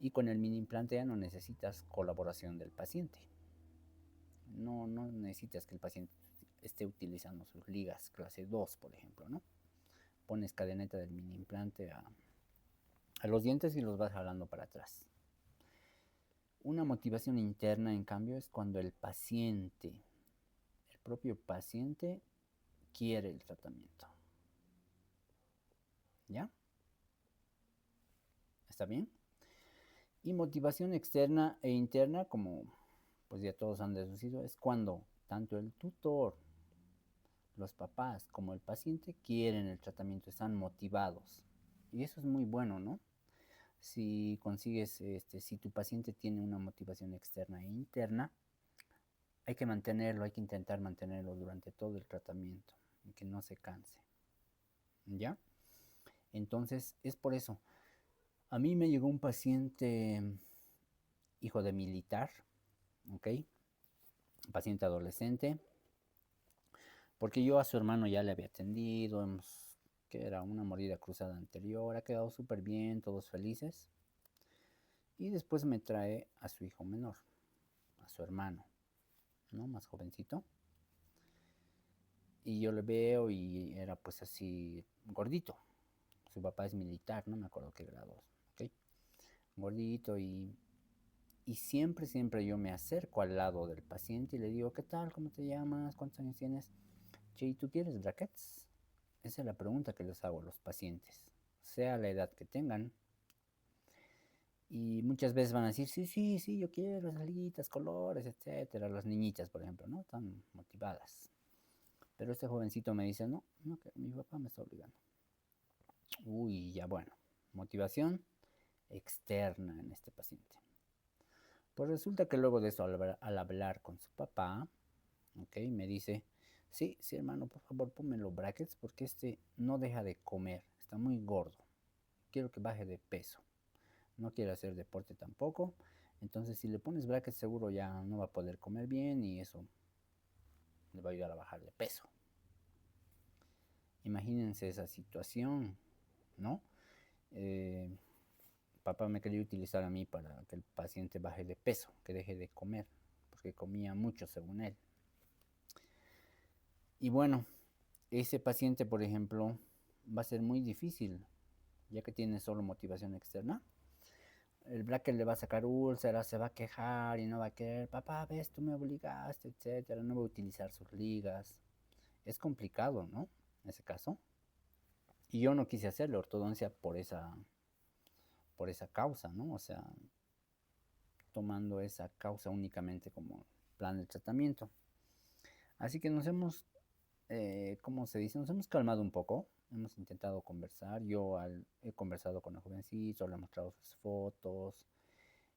Y con el mini implante ya no necesitas colaboración del paciente. No necesitas que el paciente esté utilizando sus ligas clase 2, por ejemplo, ¿no? Pones cadeneta del mini implante a los dientes y los vas jalando para atrás. Una motivación interna, en cambio, es cuando el paciente, el propio paciente, quiere el tratamiento. ¿Ya? ¿Está bien? Y motivación externa e interna, como pues ya todos han deducido, es cuando tanto el tutor, los papás como el paciente quieren el tratamiento, están motivados. Y eso es muy bueno, ¿no? Si consigues, si tu paciente tiene una motivación externa e interna, hay que mantenerlo, hay que intentar mantenerlo durante todo el tratamiento, y que no se canse. ¿Ya? Entonces, es por eso. A mí me llegó un paciente, hijo de militar, ¿ok? Paciente adolescente, porque yo a su hermano ya le había atendido, que era una mordida cruzada anterior, ha quedado súper bien, todos felices. Y después me trae a su hijo menor, a su hermano, ¿no? Más jovencito. Y yo le veo y era pues así gordito. Su papá es militar, no me acuerdo qué grado, ¿ok? Gordito y siempre yo me acerco al lado del paciente y le digo, ¿qué tal? ¿Cómo te llamas? ¿Cuántos años tienes? Che, ¿y tú quieres brackets? Esa es la pregunta que les hago a los pacientes, sea la edad que tengan. Y muchas veces van a decir, sí, yo quiero salitas, colores, etcétera. Las niñitas, por ejemplo, ¿no? Están motivadas. Pero este jovencito me dice, no, que mi papá me está obligando. Uy, ya bueno. Motivación externa en este paciente. Pues resulta que luego de eso, al hablar con su papá, ¿ok? Me dice, sí, hermano, por favor, ponme los brackets porque este no deja de comer, está muy gordo. Quiero que baje de peso. No quiere hacer deporte tampoco. Entonces, si le pones brackets, seguro ya no va a poder comer bien y eso le va a ayudar a bajar de peso. Imagínense esa situación, ¿no? Eh, Papá me quería utilizar a mí para que el paciente baje de peso, que deje de comer, porque comía mucho según él. Y bueno, ese paciente, por ejemplo, va a ser muy difícil, ya que tiene solo motivación externa. El bracket le va a sacar úlceras, se va a quejar y no va a querer, papá, ves, tú me obligaste, etcétera, no va a utilizar sus ligas. Es complicado, ¿no? En ese caso. Y yo no quise hacerle ortodoncia por esa causa, ¿no? O sea, tomando esa causa únicamente como plan de tratamiento. Así que nos hemos, ¿cómo se dice? Nos hemos calmado un poco, hemos intentado conversar. He conversado con el jovencito, le he mostrado sus fotos,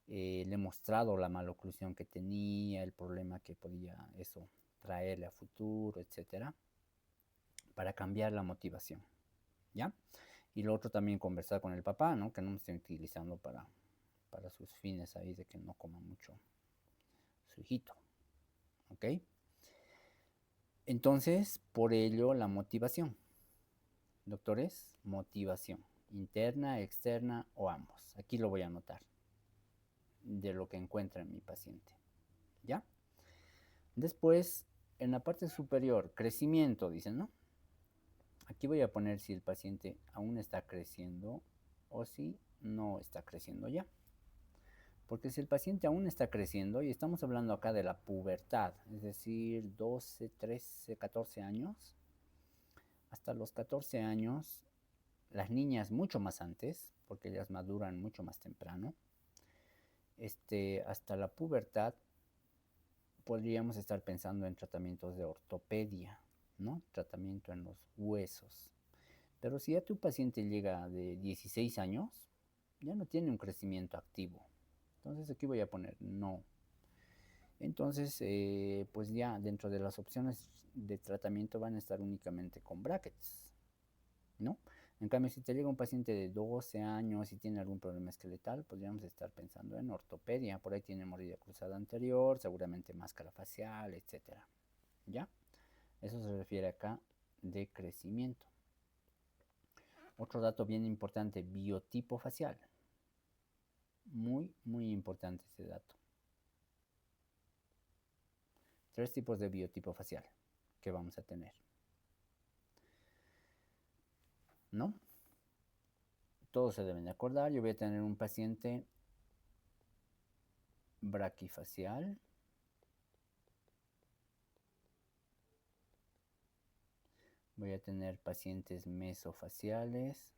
le he mostrado la maloclusión que tenía, el problema que podía eso traerle a futuro, etcétera, para cambiar la motivación, ¿ya? Y lo otro también conversar con el papá, ¿no? Que no me esté utilizando para sus fines ahí de que no coma mucho su hijito, ¿ok? Entonces, por ello la motivación. Doctores, motivación. Interna, externa o ambos. Aquí lo voy a anotar de lo que encuentra en mi paciente. ¿Ya? Después, en la parte superior, crecimiento, dicen, ¿no? Aquí voy a poner si el paciente aún está creciendo o si no está creciendo ya. Porque si el paciente aún está creciendo, y estamos hablando acá de la pubertad, es decir, 12, 13, 14 años, hasta los 14 años, las niñas mucho más antes, porque ellas maduran mucho más temprano, hasta la pubertad podríamos estar pensando en tratamientos de ortopedia, ¿no? Tratamiento en los huesos. Pero si ya tu paciente llega de 16 años, ya no tiene un crecimiento activo. Entonces aquí voy a poner no. Entonces, pues ya dentro de las opciones de tratamiento van a estar únicamente con brackets, ¿no? En cambio, si te llega un paciente de 12 años y tiene algún problema esqueletal, podríamos estar pensando en ortopedia. Por ahí tiene mordida cruzada anterior, seguramente máscara facial, etcétera. ¿Ya? Eso se refiere acá de crecimiento. Otro dato bien importante, biotipo facial. Muy, muy importante ese dato. 3 tipos de biotipo facial que vamos a tener, ¿no? Todos se deben de acordar. Yo voy a tener un paciente braquifacial, voy a tener pacientes mesofaciales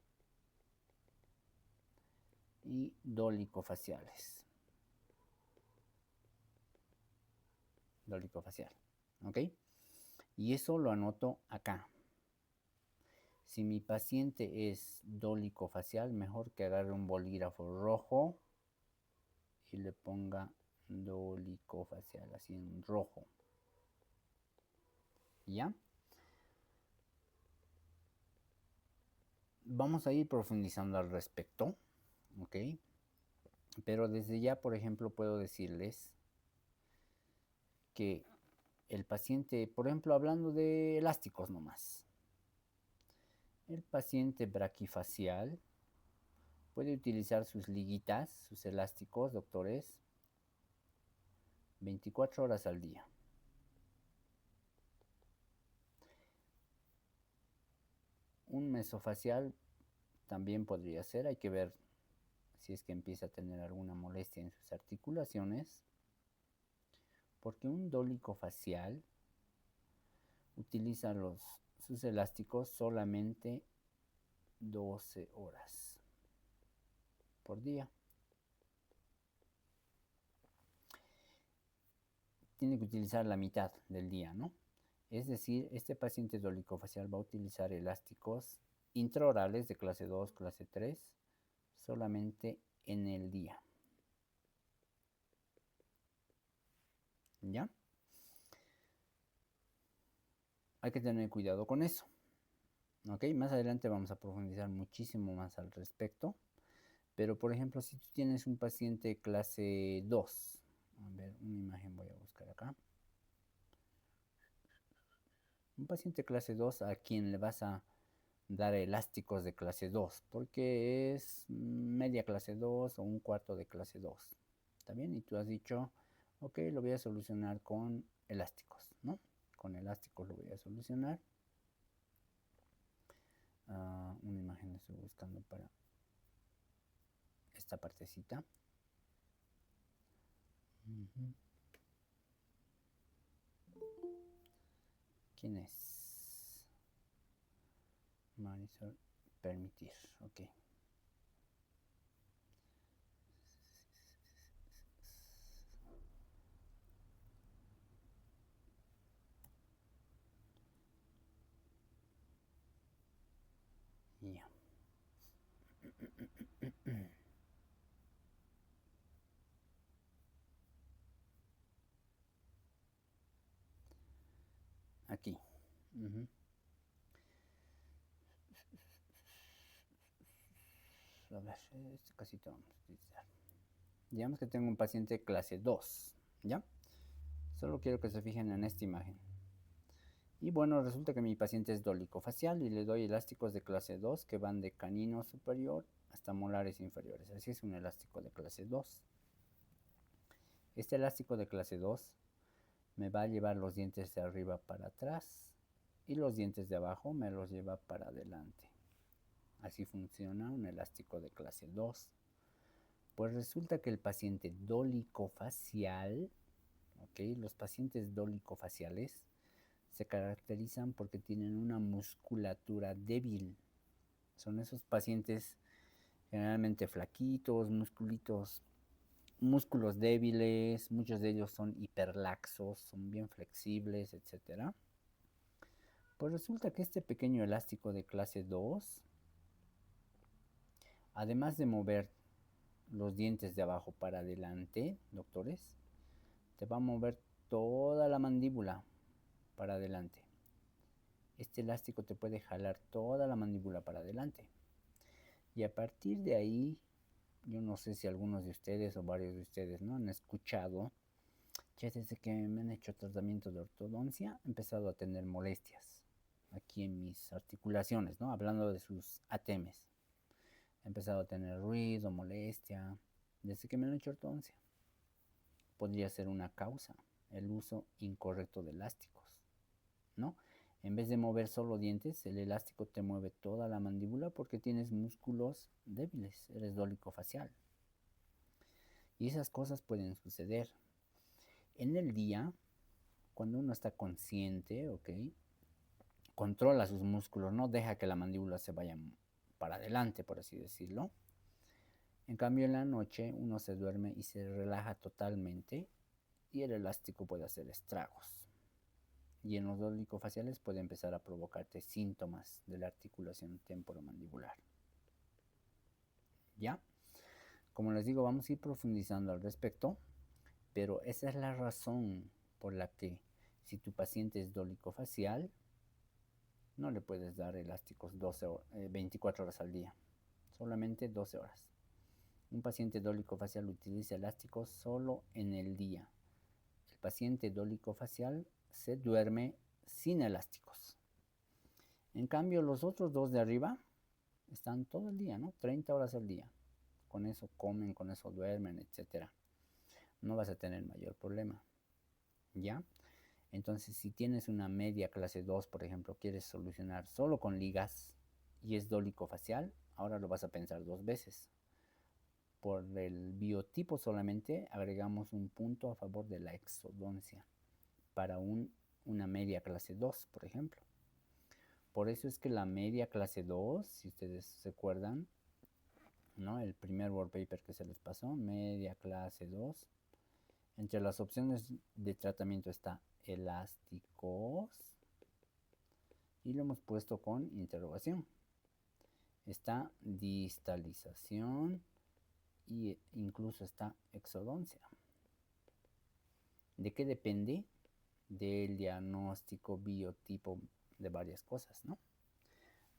y dolicofaciales. Dolicofacial, ¿ok? Y eso lo anoto acá. Si mi paciente es dolicofacial, mejor que agarre un bolígrafo rojo y le ponga dolicofacial, así en rojo. ¿Ya? Vamos a ir profundizando al respecto, ¿ok? Pero desde ya, por ejemplo, puedo decirles que el paciente, por ejemplo, hablando de elásticos nomás, el paciente braquifacial puede utilizar sus liguitas, sus elásticos, doctores, 24 horas al día. Un mesofacial también podría ser, hay que ver si es que empieza a tener alguna molestia en sus articulaciones, porque un dólico facial utiliza sus elásticos solamente 12 horas por día. Tiene que utilizar la mitad del día, ¿no? Es decir, este paciente dolicofacial va a utilizar elásticos intraorales de clase 2, clase 3, solamente en el día. ¿Ya? Hay que tener cuidado con eso. ¿Ok? Más adelante vamos a profundizar muchísimo más al respecto. Pero, por ejemplo, si tú tienes un paciente clase 2, a ver, una imagen voy a buscar acá. Un paciente clase 2 a quien le vas a dar elásticos de clase 2, porque es media clase 2 o un cuarto de clase 2. ¿Está bien? Y tú has dicho, ok, lo voy a solucionar con elásticos, ¿no? Con elásticos lo voy a solucionar. Una imagen estoy buscando para esta partecita. ¿Quién es? Marisol, permitir, ok. Ya. Aquí. A ver, este casito vamos a utilizar. Digamos que tengo un paciente clase 2, ¿ya? Solo quiero que se fijen en esta imagen. Y bueno, resulta que mi paciente es dolicofacial y le doy elásticos de clase 2 que van de canino superior hasta molares inferiores. Así es un elástico de clase 2. Este elástico de clase 2 me va a llevar los dientes de arriba para atrás y los dientes de abajo me los lleva para adelante. Así funciona un elástico de clase 2. Pues resulta que el paciente dolicofacial, ¿ok? Los pacientes dolicofaciales se caracterizan porque tienen una musculatura débil. Son esos pacientes generalmente flaquitos, músculos débiles, muchos de ellos son hiperlaxos, son bien flexibles, etc. Pues resulta que este pequeño elástico de clase 2, además de mover los dientes de abajo para adelante, doctores, te va a mover toda la mandíbula para adelante. Este elástico te puede jalar toda la mandíbula para adelante. Y a partir de ahí, yo no sé si algunos de ustedes o varios de ustedes no han escuchado, ya desde que me han hecho tratamiento de ortodoncia, he empezado a tener molestias aquí en mis articulaciones, ¿no? Hablando de sus ATMs. He empezado a tener ruido, molestia. desde que me han hecho ortodoncia. Podría ser una causa, el uso incorrecto de elásticos, ¿no? En vez de mover solo dientes, el elástico te mueve toda la mandíbula porque tienes músculos débiles, eres dólico facial. Y esas cosas pueden suceder. En el día, cuando uno está consciente, ¿ok? Controla sus músculos, no deja que la mandíbula se vaya para adelante, por así decirlo. En cambio, en la noche uno se duerme y se relaja totalmente y el elástico puede hacer estragos. Y en los dolicofaciales puede empezar a provocarte síntomas de la articulación temporomandibular. ¿Ya? Como les digo, vamos a ir profundizando al respecto, pero esa es la razón por la que si tu paciente es dolicofacial, no le puedes dar elásticos 24 horas al día, solamente 12 horas. Un paciente dólico-facial utiliza elásticos solo en el día. El paciente dólico-facial se duerme sin elásticos. En cambio, los otros dos de arriba están todo el día, ¿no? 30 horas al día. Con eso comen, con eso duermen, etc. No vas a tener mayor problema. ¿Ya? Entonces, si tienes una media clase 2, por ejemplo, quieres solucionar solo con ligas y es dólico-facial, ahora lo vas a pensar dos veces. Por el biotipo solamente agregamos un punto a favor de la exodoncia para una media clase 2, por ejemplo. Por eso es que la media clase 2, si ustedes se acuerdan, ¿no? El primer wallpaper que se les pasó, media clase 2, entre las opciones de tratamiento está elásticos y lo hemos puesto con interrogación. Está distalización y incluso está exodoncia. ¿De qué depende? Del diagnóstico, biotipo, de varias cosas, ¿no?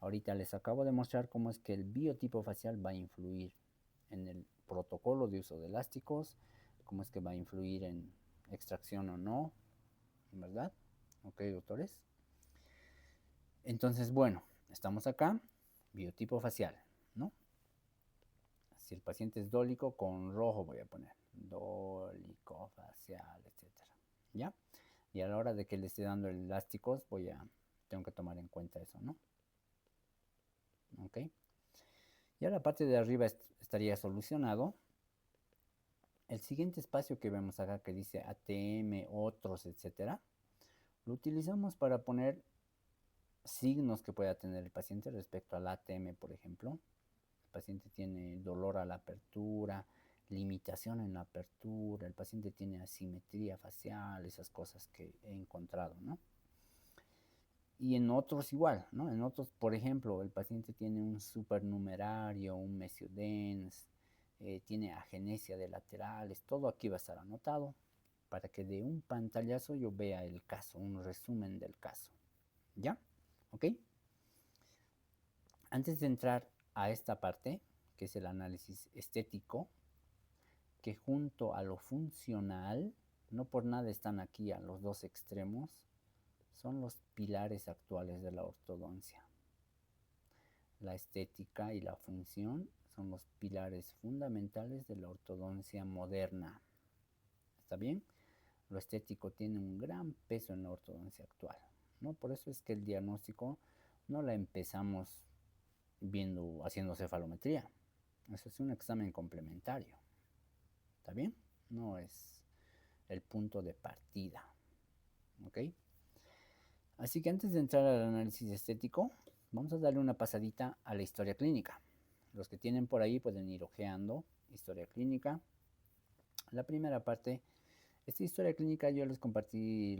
Ahorita les acabo de mostrar cómo es que el biotipo facial va a influir en el protocolo de uso de elásticos, cómo es que va a influir en extracción o no, ¿verdad? Ok, doctores. Entonces, bueno, estamos acá, biotipo facial, ¿no? Si el paciente es dólico, con rojo voy a poner, dólico facial, etcétera, ¿ya? Y a la hora de que le esté dando elásticos, tengo que tomar en cuenta eso, ¿no? Ok. Ya la parte de arriba estaría solucionado. El siguiente espacio que vemos acá que dice ATM, otros, etcétera, lo utilizamos para poner signos que pueda tener el paciente respecto al ATM, por ejemplo. El paciente tiene dolor a la apertura, limitación en la apertura, el paciente tiene asimetría facial, esas cosas que he encontrado, ¿no? Y en otros igual, ¿no? En otros, por ejemplo, el paciente tiene un supernumerario, un mesiodens, tiene agenesia de laterales, todo aquí va a estar anotado para que de un pantallazo yo vea el caso, un resumen del caso. ¿Ya? ¿Ok? Antes de entrar a esta parte, que es el análisis estético, que junto a lo funcional, no por nada están aquí a los dos extremos, son los pilares actuales de la ortodoncia. La estética y la función son los pilares fundamentales de la ortodoncia moderna. ¿Está bien? Lo estético tiene un gran peso en la ortodoncia actual, ¿no? Por eso es que el diagnóstico no la empezamos haciendo cefalometría. Eso es un examen complementario. ¿Está bien? No es el punto de partida. ¿Ok? Así que antes de entrar al análisis estético, vamos a darle una pasadita a la historia clínica. Los que tienen por ahí pueden ir ojeando historia clínica. La primera parte, esta historia clínica yo les compartí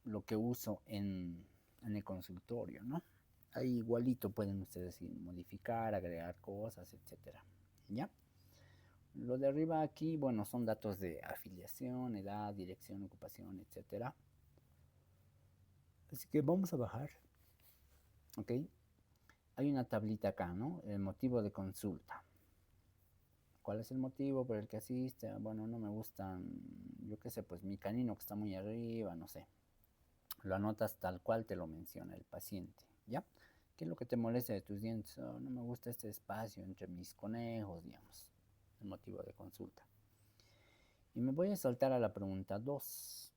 lo que uso en el consultorio, ¿no? Ahí igualito pueden ustedes modificar, agregar cosas, etcétera. ¿Ya? Lo de arriba aquí, bueno, son datos de afiliación, edad, dirección, ocupación, etcétera. Así que vamos a bajar. ¿Ok? Hay una tablita acá, ¿no? El motivo de consulta. ¿Cuál es el motivo por el que asiste? Bueno, no me gustan, yo qué sé, pues mi canino que está muy arriba, no sé. Lo anotas tal cual te lo menciona el paciente, ¿ya? ¿Qué es lo que te molesta de tus dientes? Oh, no me gusta este espacio entre mis conejos, digamos. el motivo de consulta. Y me voy a saltar a la pregunta 2.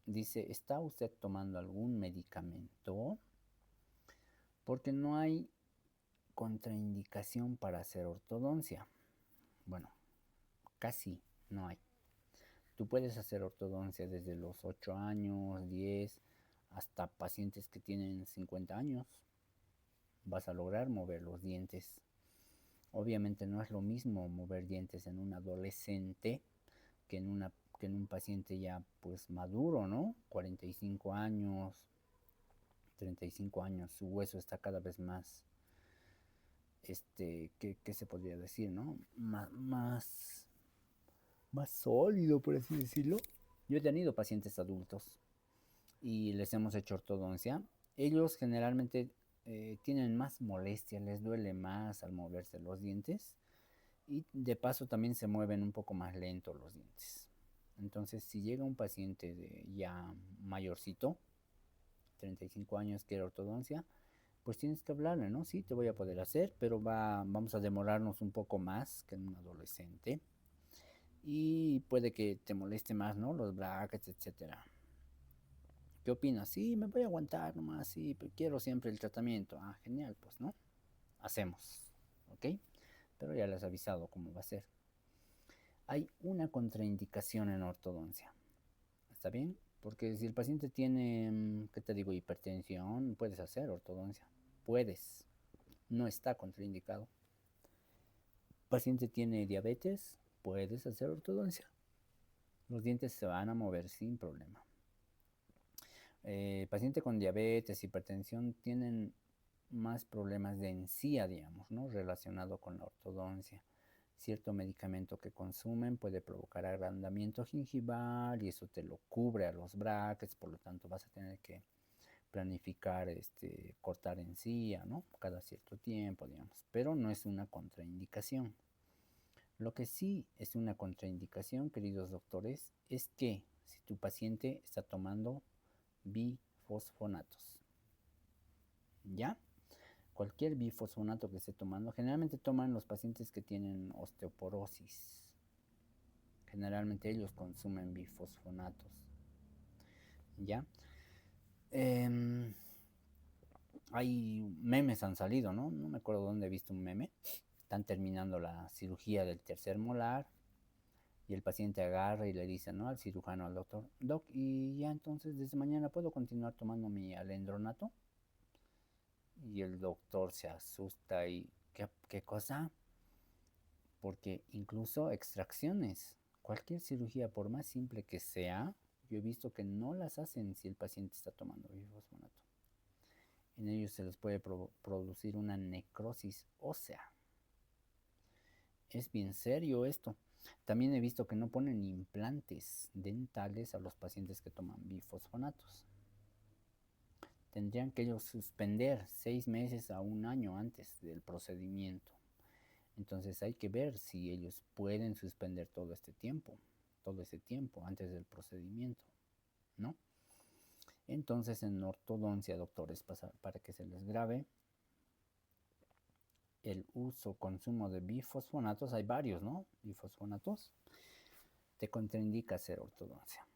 Dice, ¿está usted tomando algún medicamento? Porque no hay contraindicación para hacer ortodoncia. Bueno, casi no hay. Tú puedes hacer ortodoncia desde los 8 años, 10, hasta pacientes que tienen 50 años. Vas a lograr mover los dientes. Obviamente no es lo mismo mover dientes en un adolescente que en un paciente ya pues maduro, ¿no? 45 años, 35 años, su hueso está cada vez más, ¿qué se podría decir, no? Más sólido, por así decirlo. Yo he tenido pacientes adultos y les hemos hecho ortodoncia. Ellos generalmente tienen más molestia, les duele más al moverse los dientes y de paso también se mueven un poco más lento los dientes. Entonces, si llega un paciente ya mayorcito, 35 años, quiere ortodoncia, pues tienes que hablarle, ¿no? Sí, te voy a poder hacer, pero vamos a demorarnos un poco más que en un adolescente. Y puede que te moleste más, ¿no? Los brackets, etcétera. ¿Qué opinas? Sí, me voy a aguantar nomás, sí, pero quiero siempre el tratamiento. Ah, genial, pues, ¿no? Hacemos, ¿ok? Pero ya les he avisado cómo va a ser. Hay una contraindicación en ortodoncia, ¿está bien? Porque si el paciente tiene, ¿qué te digo? Hipertensión, puedes hacer ortodoncia. Puedes, no está contraindicado. Paciente tiene diabetes, puedes hacer ortodoncia. Los dientes se van a mover sin problema. Paciente con diabetes, hipertensión, tienen más problemas de encía, digamos, ¿no? Relacionado con la ortodoncia. Cierto medicamento que consumen puede provocar agrandamiento gingival y eso te lo cubre a los brackets, por lo tanto vas a tener que planificar cortar encía, ¿no? Cada cierto tiempo, digamos, pero no es una contraindicación. Lo que sí es una contraindicación, queridos doctores, es que si tu paciente está tomando bifosfonatos, ¿ya? Cualquier bifosfonato que esté tomando, generalmente toman los pacientes que tienen osteoporosis. Generalmente ellos consumen bifosfonatos, ¿ya? Hay memes han salido, ¿no? No me acuerdo dónde he visto un meme. Están terminando la cirugía del tercer molar y el paciente agarra y le dice, ¿no? Al cirujano, al doctor, Doc, y ya entonces desde mañana puedo continuar tomando mi alendronato. Y el doctor se asusta y, ¿qué cosa? Porque incluso extracciones, cualquier cirugía, por más simple que sea, yo he visto que no las hacen si el paciente está tomando bifosfonato. En ellos se les puede producir una necrosis ósea. Es bien serio esto. También he visto que no ponen implantes dentales a los pacientes que toman bifosfonatos. Tendrían que ellos suspender 6 meses a 1 año antes del procedimiento. Entonces hay que ver si ellos pueden suspender todo ese tiempo antes del procedimiento, ¿no? Entonces en ortodoncia, doctores, para que se les grabe, el consumo de bifosfonatos, hay varios, ¿no? Bifosfonatos, te contraindica hacer ortodoncia.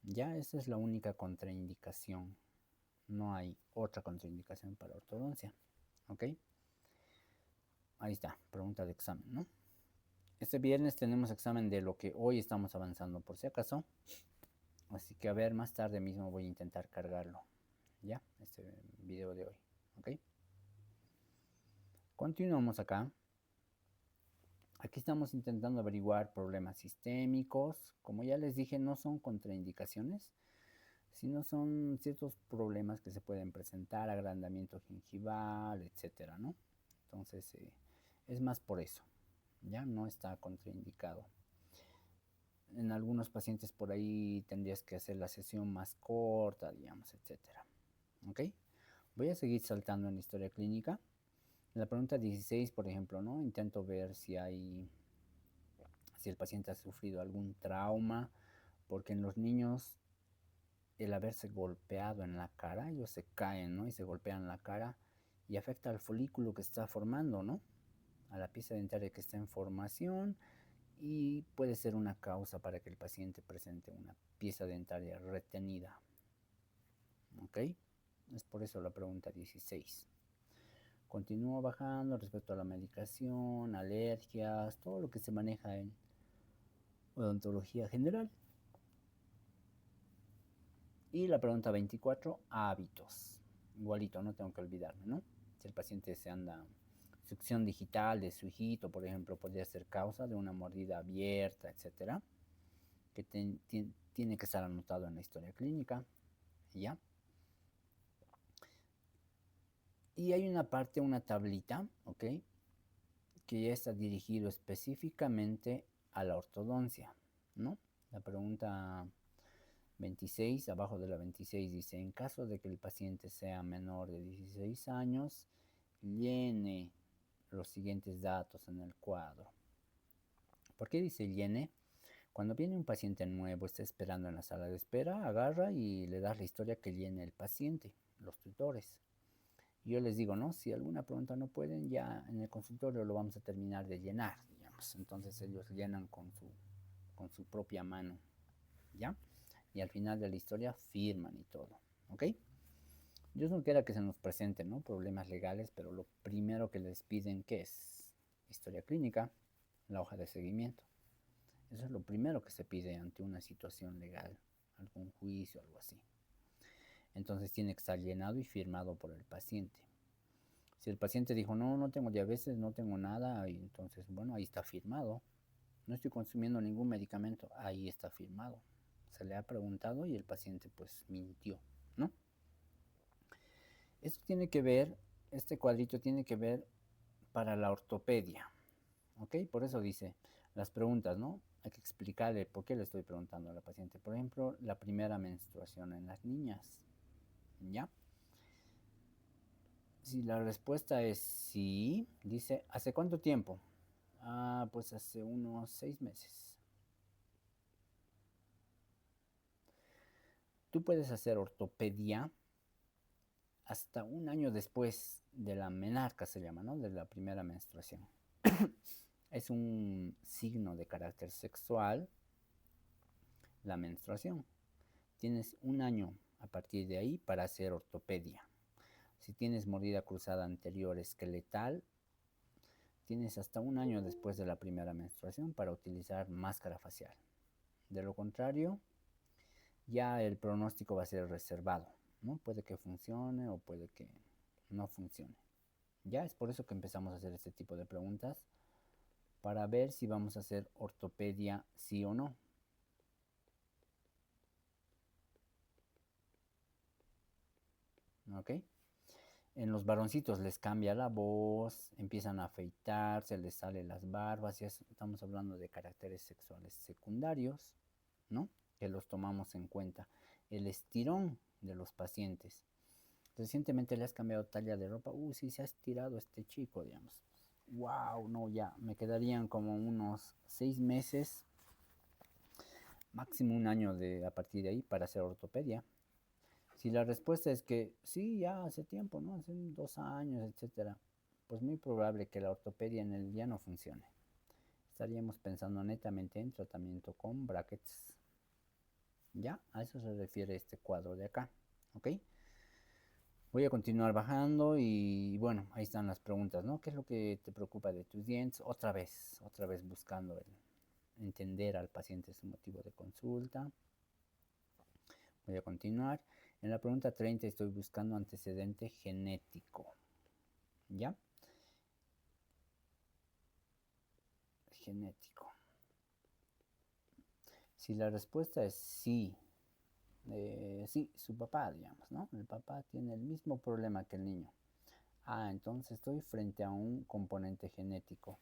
Ya esa es la única contraindicación. No hay otra contraindicación para ortodoncia, ¿ok? Ahí está, pregunta de examen, ¿no? Este viernes tenemos examen de lo que hoy estamos avanzando, por si acaso. Así que a ver, más tarde mismo voy a intentar cargarlo, ¿ya? Este video de hoy, ¿ok? Continuamos acá. Aquí estamos intentando averiguar problemas sistémicos. Como ya les dije, no son contraindicaciones, sino son ciertos problemas que se pueden presentar, agrandamiento gingival, etcétera, ¿no? Entonces, es más por eso, ya no está contraindicado. En algunos pacientes por ahí tendrías que hacer la sesión más corta, digamos, etcétera. ¿Ok? Voy a seguir saltando en la historia clínica. En la pregunta 16, por ejemplo, ¿no? Intento ver si el paciente ha sufrido algún trauma, porque en los niños el haberse golpeado en la cara, ellos se caen, ¿no? Y se golpean la cara y afecta al folículo que está formando, ¿no? a la pieza dentaria que está en formación y puede ser una causa para que el paciente presente una pieza dentaria retenida. ¿Ok? Es por eso la pregunta 16. Continúo bajando respecto a la medicación, alergias, todo lo que se maneja en odontología general. Y la pregunta 24, hábitos. Igualito, no tengo que olvidarme, ¿no? Si el paciente se anda succión digital de su hijito, por ejemplo, podría ser causa de una mordida abierta, etcétera, que tiene que estar anotado en la historia clínica, ¿ya? Y hay una parte, una tablita, ¿ok? Que ya está dirigido específicamente a la ortodoncia, ¿no? La pregunta 26, abajo de la 26 dice, en caso de que el paciente sea menor de 16 años, llene los siguientes datos en el cuadro. ¿Por qué dice llene? Cuando viene un paciente nuevo, está esperando en la sala de espera, agarra y le das la historia que llene el paciente, los tutores. Yo les digo, ¿no? Si alguna pregunta no pueden, ya en el consultorio lo vamos a terminar de llenar, digamos. Entonces ellos llenan con su propia mano, ¿ya? Y al final de la historia firman y todo, ¿ok? Dios no quiera que se nos presenten, ¿no? Problemas legales, pero lo primero que les piden, ¿qué es? Historia clínica, la hoja de seguimiento. Eso es lo primero que se pide ante una situación legal, algún juicio, algo así. Entonces tiene que estar llenado y firmado por el paciente. Si el paciente dijo, no, no tengo diabetes, no tengo nada, y entonces, bueno, ahí está firmado. No estoy consumiendo ningún medicamento, ahí está firmado. Se le ha preguntado y el paciente pues mintió, ¿no? Esto tiene que ver, este cuadrito tiene que ver para la ortopedia, ¿ok? Por eso dice las preguntas, ¿no? Hay que explicarle por qué le estoy preguntando a la paciente. Por ejemplo, la primera menstruación en las niñas, ¿ya? Si la respuesta es sí, dice, ¿hace cuánto tiempo? Ah, pues hace unos 6 meses. Tú puedes hacer ortopedia hasta un año después de la menarca, se llama, ¿no? De la primera menstruación. Es un signo de carácter sexual, la menstruación. Tienes un año a partir de ahí para hacer ortopedia. Si tienes mordida cruzada anterior esqueletal, tienes hasta un año después de la primera menstruación para utilizar máscara facial. De lo contrario, ya el pronóstico va a ser reservado, ¿no? Puede que funcione o puede que no funcione. Ya es por eso que empezamos a hacer este tipo de preguntas para ver si vamos a hacer ortopedia sí o no. ¿Ok? En los varoncitos les cambia la voz, empiezan a afeitarse, les salen las barbas, ya estamos hablando de caracteres sexuales secundarios, ¿no? Que los tomamos en cuenta. El estirón de los pacientes. Recientemente le has cambiado talla de ropa. Sí, se ha estirado este chico, digamos. Wow, no, ya, me quedarían como unos 6 meses, máximo un año a partir de ahí para hacer ortopedia. Si la respuesta es que sí, ya hace tiempo, ¿no? Hace 2 años, etcétera, pues muy probable que la ortopedia en el día no funcione. Estaríamos pensando netamente en tratamiento con brackets. ¿Ya? A eso se refiere este cuadro de acá, ¿ok? Voy a continuar bajando y bueno, ahí están las preguntas, ¿no? ¿Qué es lo que te preocupa de tus dientes? Otra vez buscando entender al paciente su motivo de consulta. Voy a continuar. En la pregunta 30 estoy buscando antecedente genético. ¿Ya? Genético. Si la respuesta es sí, sí, su papá, digamos, ¿no? El papá tiene el mismo problema que el niño. Ah, entonces estoy frente a un componente genético.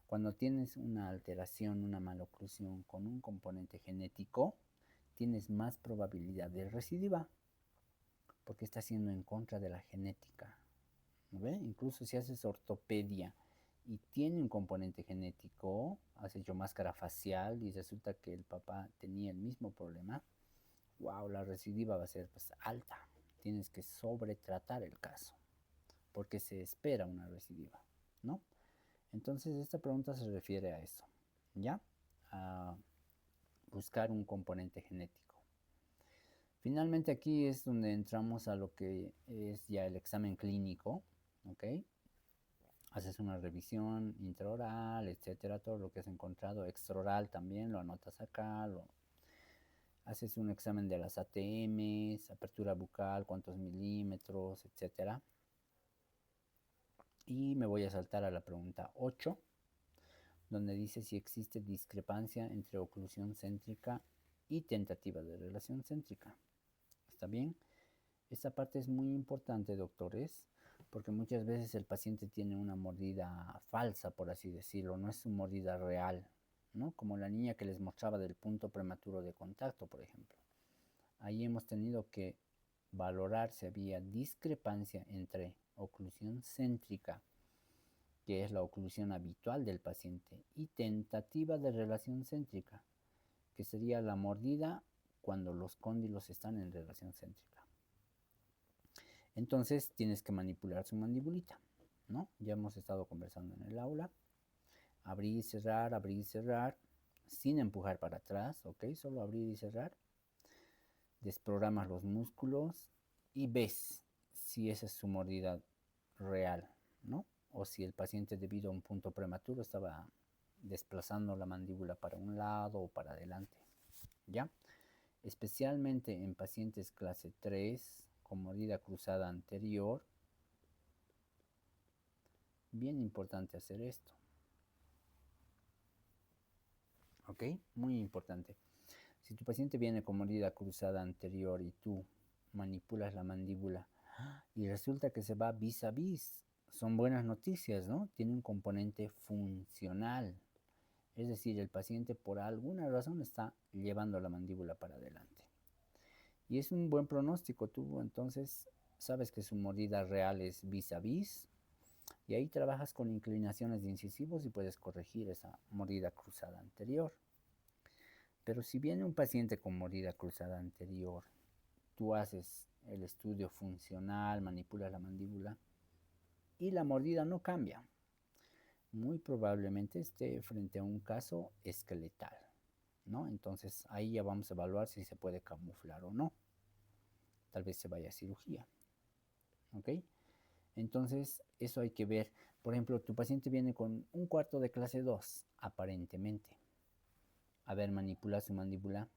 Cuando tienes una alteración, una maloclusión con un componente genético, tienes más probabilidad de recidiva, porque está siendo en contra de la genética. ¿Ve? Incluso si haces ortopedia y tiene un componente genético, has hecho máscara facial y resulta que el papá tenía el mismo problema, wow, la recidiva va a ser pues alta. Tienes que sobretratar el caso, porque se espera una recidiva, ¿no? Entonces esta pregunta se refiere a eso, ¿ya? A buscar un componente genético. Finalmente aquí es donde entramos a lo que es ya el examen clínico, ¿ok? Haces una revisión intraoral, etcétera, todo lo que has encontrado, extraoral también, lo anotas acá, haces un examen de las ATMs, apertura bucal, cuántos milímetros, etcétera. Y me voy a saltar a la pregunta 8, donde dice si existe discrepancia entre oclusión céntrica y tentativa de relación céntrica. ¿Está bien? Esta parte es muy importante, doctores, porque muchas veces el paciente tiene una mordida falsa, por así decirlo, no es su mordida real, ¿no? Como la niña que les mostraba del punto prematuro de contacto, por ejemplo. Ahí hemos tenido que valorar si había discrepancia entre oclusión céntrica, que es la oclusión habitual del paciente, y tentativa de relación céntrica, que sería la mordida cuando los cóndilos están en relación céntrica. Entonces tienes que manipular su mandibulita, ¿no? Ya hemos estado conversando en el aula. Abrir y cerrar, sin empujar para atrás, ¿ok? Solo abrir y cerrar. Desprogramas los músculos y ves si esa es su mordida real, ¿no? O si el paciente, debido a un punto prematuro, estaba desplazando la mandíbula para un lado o para adelante, ¿ya? Especialmente en pacientes clase 3 con mordida cruzada anterior, bien importante hacer esto, ¿ok? Muy importante. Si tu paciente viene con mordida cruzada anterior y tú manipulas la mandíbula y resulta que se va vis a vis, son buenas noticias, ¿no? Tiene un componente funcional. Es decir, el paciente por alguna razón está llevando la mandíbula para adelante. Y es un buen pronóstico. Tú entonces sabes que su mordida real es vis a vis. Y ahí trabajas con inclinaciones de incisivos y puedes corregir esa mordida cruzada anterior. Pero si viene un paciente con mordida cruzada anterior, tú haces el estudio funcional, manipulas la mandíbula y la mordida no cambia. Muy probablemente esté frente a un caso esqueletal, ¿no? Entonces ahí ya vamos a evaluar si se puede camuflar o no. Tal vez se vaya a cirugía, ¿ok? Entonces eso hay que ver. Por ejemplo, tu paciente viene con un cuarto de clase 2, aparentemente. A ver, manipula su mandíbula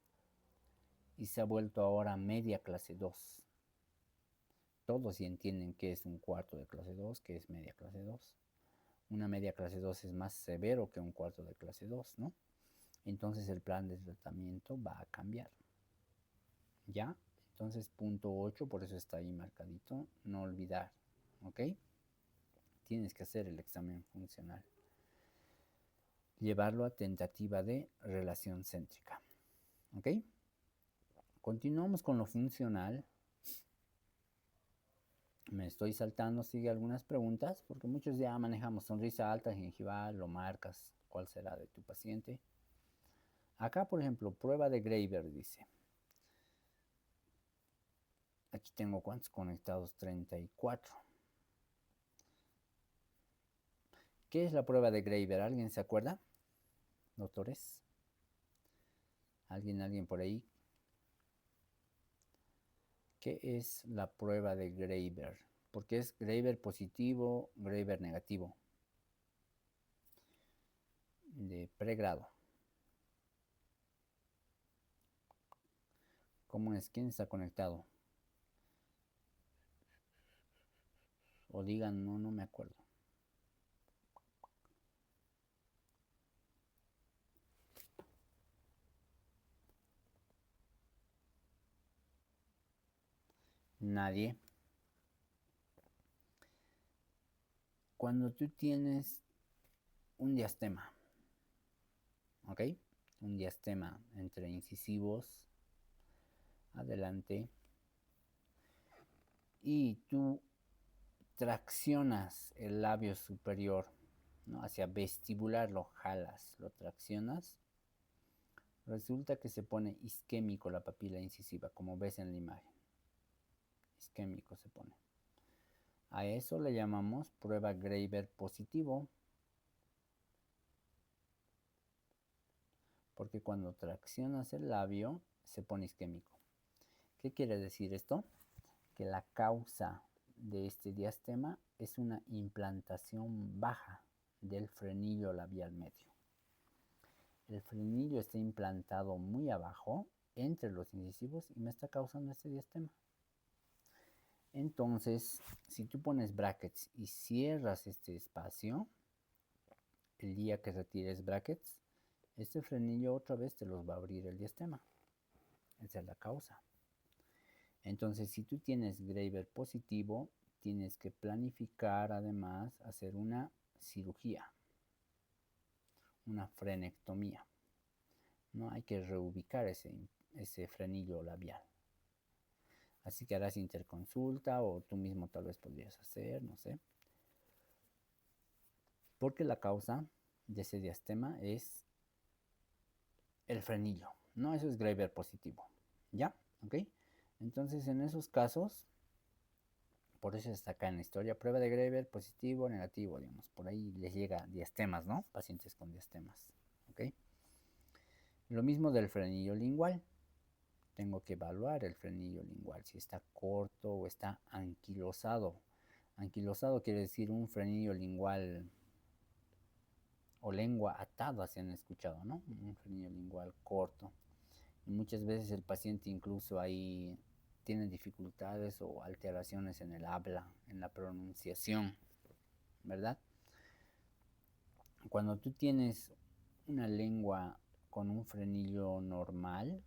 y se ha vuelto ahora media clase 2. Todos ya entienden que es un cuarto de clase 2, que es media clase 2. Una media clase 2 es más severo que un cuarto de clase 2, ¿no? Entonces el plan de tratamiento va a cambiar. ¿Ya? Entonces punto 8, por eso está ahí marcadito, no olvidar, ¿ok? Tienes que hacer el examen funcional. Llevarlo a tentativa de relación céntrica, ¿ok? Continuamos con lo funcional. Me estoy saltando, sigue algunas preguntas, porque muchos ya manejamos sonrisa alta, gengival, lo marcas, cuál será de tu paciente. Acá, por ejemplo, prueba de Graeber, dice. Aquí tengo cuántos conectados, 34. ¿Qué es la prueba de Graeber? ¿Alguien se acuerda, doctores? ¿Alguien por ahí? ¿Qué es la prueba de Graeber? Porque es Graeber positivo, Graeber negativo. De pregrado. ¿Cómo es? ¿Quién está conectado? O digan, no, no me acuerdo. Nadie. Cuando tú tienes un diastema, ¿ok? Un diastema entre incisivos, adelante, y tú traccionas el labio superior, ¿no? Hacia vestibular, lo jalas, lo traccionas, resulta que se pone isquémico la papila incisiva, como ves en la imagen. Isquémico se pone. A eso le llamamos prueba Graeber positivo. porque cuando traccionas el labio se pone isquémico. ¿Qué quiere decir esto? Que la causa de este diastema es una implantación baja del frenillo labial medio. El frenillo está implantado muy abajo entre los incisivos y me está causando este diastema. Entonces, si tú pones brackets y cierras este espacio, el día que retires brackets, este frenillo otra vez te los va a abrir el diastema. Esa es la causa. Entonces, si tú tienes Graeber positivo, tienes que planificar además hacer una cirugía, una frenectomía. ¿No? Hay que reubicar ese frenillo labial. Así que harás interconsulta o tú mismo tal vez podrías hacer, no sé. Porque la causa de ese diastema es el frenillo. No, eso es Graeber positivo. ¿Ya? ¿Ok? Entonces, en esos casos, por eso está acá en la historia, prueba de Graeber positivo, negativo, digamos. Por ahí les llega diastemas, ¿no? Pacientes con diastemas. ¿Ok? Lo mismo del frenillo lingual. Tengo que evaluar el frenillo lingual, si está corto o está anquilosado. Anquilosado quiere decir un frenillo lingual o lengua atada, si han escuchado, ¿no? Un frenillo lingual corto. Y muchas veces el paciente incluso ahí tiene dificultades o alteraciones en el habla, en la pronunciación, ¿verdad? Cuando tú tienes una lengua con un frenillo normal,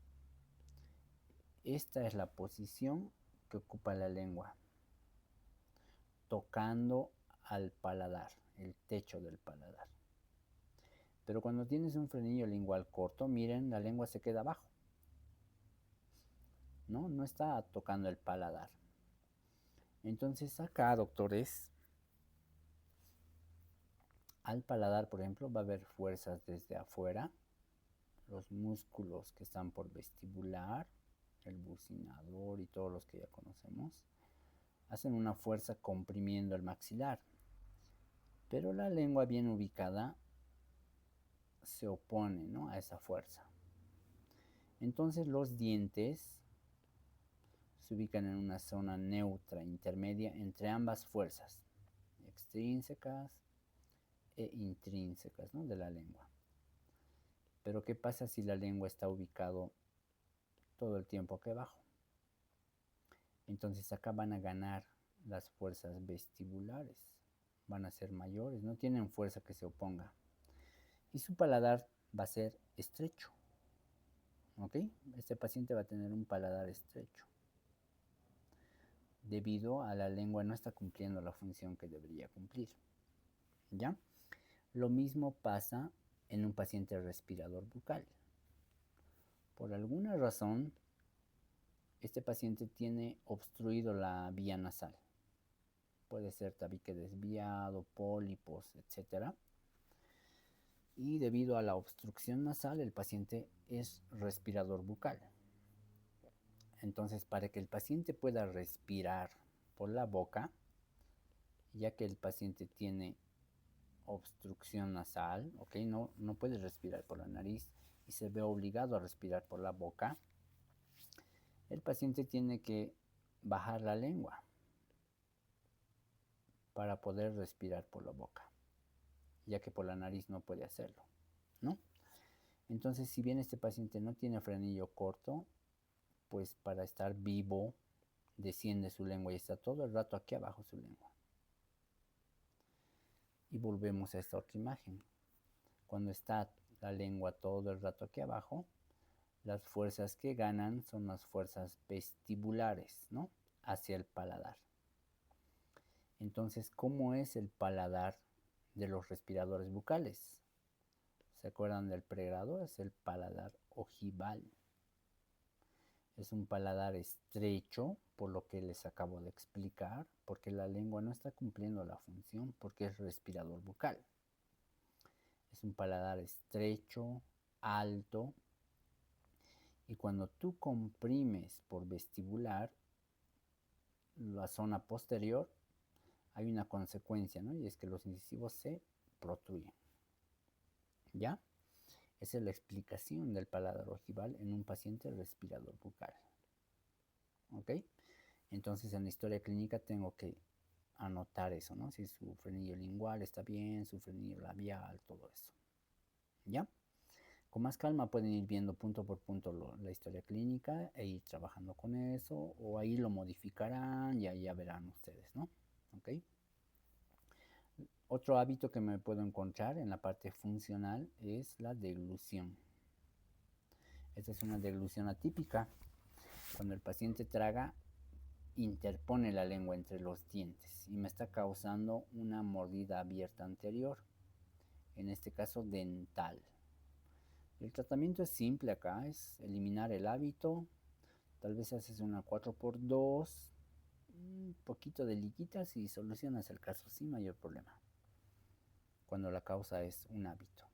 esta es la posición que ocupa la lengua, tocando al paladar, el techo del paladar. Pero cuando tienes un frenillo lingual corto, miren, la lengua se queda abajo. No está tocando el paladar. Entonces acá, doctores, al paladar, por ejemplo, va a haber fuerzas desde afuera, los músculos que están por vestibular, el bucinador y todos los que ya conocemos, hacen una fuerza comprimiendo el maxilar. Pero la lengua bien ubicada se opone, ¿no?, a esa fuerza. Entonces los dientes se ubican en una zona neutra, intermedia, entre ambas fuerzas, extrínsecas e intrínsecas, ¿no?, de la lengua. Pero ¿qué pasa si la lengua está ubicado todo el tiempo aquí abajo? Entonces acá van a ganar las fuerzas vestibulares, van a ser mayores, no tienen fuerza que se oponga. Y su paladar va a ser estrecho, ¿ok? Este paciente va a tener un paladar estrecho, debido a la lengua no está cumpliendo la función que debería cumplir, ¿ya? Lo mismo pasa en un paciente respirador bucal. Por alguna razón, este paciente tiene obstruido la vía nasal. Puede ser tabique desviado, pólipos, etc. Y debido a la obstrucción nasal, el paciente es respirador bucal. Entonces, para que el paciente pueda respirar por la boca, ya que el paciente tiene obstrucción nasal, ¿ok? No puede respirar por la nariz y se ve obligado a respirar por la boca, el paciente tiene que bajar la lengua para poder respirar por la boca, ya que por la nariz no puede hacerlo, ¿no? Entonces, si bien este paciente no tiene frenillo corto, pues para estar vivo desciende su lengua y está todo el rato aquí abajo su lengua. Y volvemos a esta otra imagen. Cuando está la lengua todo el rato aquí abajo, las fuerzas que ganan son las fuerzas vestibulares, ¿no?, hacia el paladar. Entonces, ¿cómo es el paladar de los respiradores bucales? ¿Se acuerdan del pregrado? Es el paladar ojival. Es un paladar estrecho, por lo que les acabo de explicar, porque la lengua no está cumpliendo la función, porque es respirador bucal. Es un paladar estrecho, alto, y cuando tú comprimes por vestibular la zona posterior, hay una consecuencia, ¿no? Y es que los incisivos se protruyen, ¿ya? Esa es la explicación del paladar ojival en un paciente respirador bucal. ¿Ok? Entonces en la historia clínica tengo que anotar eso, ¿no? Si su frenillo lingual está bien, su frenillo labial, todo eso. ¿Ya? Con más calma pueden ir viendo punto por punto la historia clínica e ir trabajando con eso, o ahí lo modificarán y ahí ya verán ustedes, ¿no? ¿Ok? Otro hábito que me puedo encontrar en la parte funcional es la deglución. Esta es una deglución atípica. Cuando el paciente traga, interpone la lengua entre los dientes y me está causando una mordida abierta anterior, en este caso dental. El tratamiento es simple acá, es eliminar el hábito, tal vez haces una 4x2, un poquito de liguitas y solucionas el caso sin mayor problema, cuando la causa es un hábito.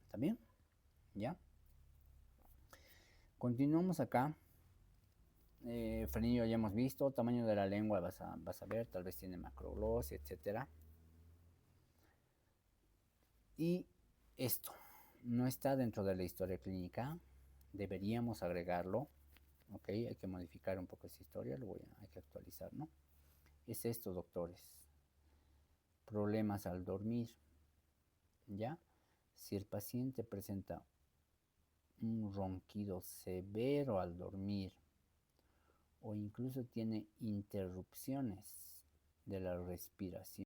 ¿Está bien? ¿Ya? Continuamos acá. Frenillo ya hemos visto, tamaño de la lengua vas a ver, tal vez tiene macroglosia, etc. Y esto no está dentro de la historia clínica, deberíamos agregarlo, ¿ok? Hay que modificar un poco esa historia, hay que actualizar, ¿no? Es esto, doctores, problemas al dormir, ¿ya? Si el paciente presenta un ronquido severo al dormir o incluso tiene interrupciones de la respiración,